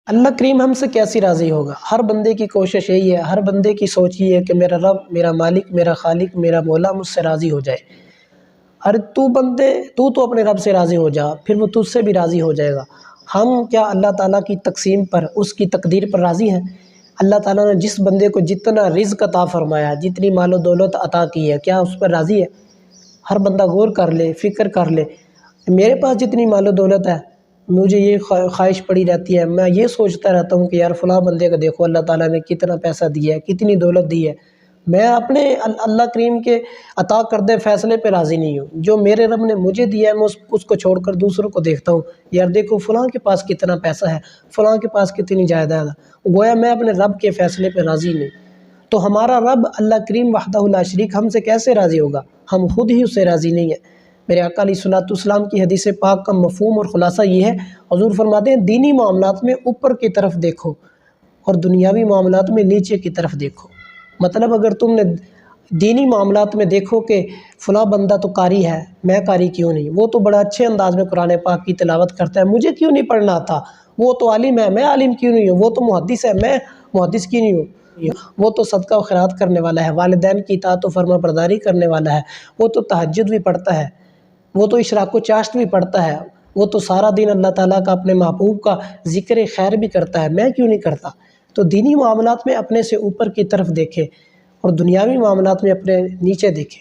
اللہ کریم ہم سے کیسی راضی ہوگا؟ ہر بندے کی کوشش یہی ہے، ہر بندے کی سوچ یہ ہے کہ میرا رب، میرا مالک، میرا خالق، میرا مولا مجھ سے راضی ہو جائے۔ ارے تو اپنے رب سے راضی ہو جا، پھر وہ تجھ سے بھی راضی ہو جائے گا۔ ہم کیا اللہ تعالیٰ کی تقسیم پر، اس کی تقدیر پر راضی ہیں؟ اللہ تعالیٰ نے جس بندے کو جتنا رزق عطا فرمایا، جتنی مال و دولت عطا کی ہے، کیا اس پر راضی ہے؟ ہر بندہ غور کر لے، فکر کر لے۔ میرے پاس جتنی مال و دولت ہے، مجھے یہ خواہش پڑی رہتی ہے، میں یہ سوچتا رہتا ہوں کہ یار فلاں بندے کو دیکھو اللہ تعالیٰ نے کتنا پیسہ دیا ہے، کتنی دولت دی ہے۔ میں اپنے اللہ کریم کے عطا کردہ فیصلے پہ راضی نہیں ہوں۔ جو میرے رب نے مجھے دیا ہے، میں اس کو چھوڑ کر دوسروں کو دیکھتا ہوں، یار دیکھو فلاں کے پاس کتنا پیسہ ہے، فلاں کے پاس کتنی جائیداد ہے، گویا میں اپنے رب کے فیصلے پہ راضی نہیں۔ تو ہمارا رب اللہ کریم وحدہ لا شریک ہم سے کیسے راضی ہوگا؟ ہم خود ہی اس سے راضی نہیں ہیں۔ میرے آقا علیہ الصلوۃ والسلام کی حدیث پاک کا مفہوم اور خلاصہ یہ ہے، حضور فرماتے ہیں دینی معاملات میں اوپر کی طرف دیکھو اور دنیاوی معاملات میں نیچے کی طرف دیکھو۔ مطلب اگر تم نے دینی معاملات میں دیکھو کہ فلاں بندہ تو قاری ہے، میں قاری کیوں نہیں، وہ تو بڑا اچھے انداز میں قرآن پاک کی تلاوت کرتا ہے، مجھے کیوں نہیں پڑھنا آتا، وہ تو عالم ہے، میں عالم کیوں نہیں ہوں، وہ تو محدث ہے، میں محدث کیوں نہیں ہوں، وہ تو صدقہ و خیرات کرنے والا ہے، والدین کی اطاعت و فرما برداری کرنے والا ہے، وہ تو تہجد بھی پڑھتا ہے، وہ تو اشراق و چاشت بھی پڑھتا ہے، وہ تو سارا دن اللہ تعالیٰ کا، اپنے محبوب کا ذکر خیر بھی کرتا ہے، میں کیوں نہیں کرتا؟ تو دینی معاملات میں اپنے سے اوپر کی طرف دیکھے اور دنیاوی معاملات میں اپنے نیچے دیکھے۔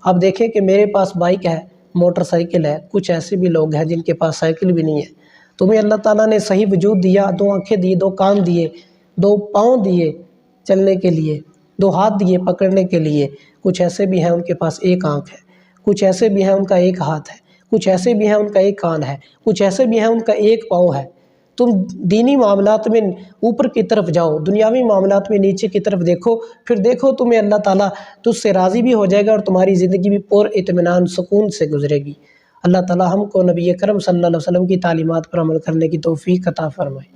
اب دیکھیں کہ میرے پاس بائک ہے، موٹر سائیکل ہے، کچھ ایسے بھی لوگ ہیں جن کے پاس سائیکل بھی نہیں ہے۔ تمہیں اللہ تعالیٰ نے صحیح وجود دیا، 2 آنکھیں دی، 2 کان دیے، 2 پاؤں دیے چلنے کے لیے، 2 ہاتھ دیے پکڑنے کے لیے۔ کچھ ایسے بھی ہیں ان کے پاس 1 آنکھ ہے، کچھ ایسے بھی ہیں ان کا 1 ہاتھ ہے، کچھ ایسے بھی ہیں ان کا 1 کان ہے، کچھ ایسے بھی ہیں ان کا 1 پاؤں ہے۔ تم دینی معاملات میں اوپر کی طرف جاؤ، دنیاوی معاملات میں نیچے کی طرف دیکھو، پھر دیکھو تمہیں اللہ تعالیٰ تجھ سے راضی بھی ہو جائے گا اور تمہاری زندگی بھی پر اطمینان سکون سے گزرے گی۔ اللہ تعالیٰ ہم کو نبی کرم صلی اللہ علیہ وسلم کی تعلیمات پر عمل کرنے کی توفیق عطا فرمائے۔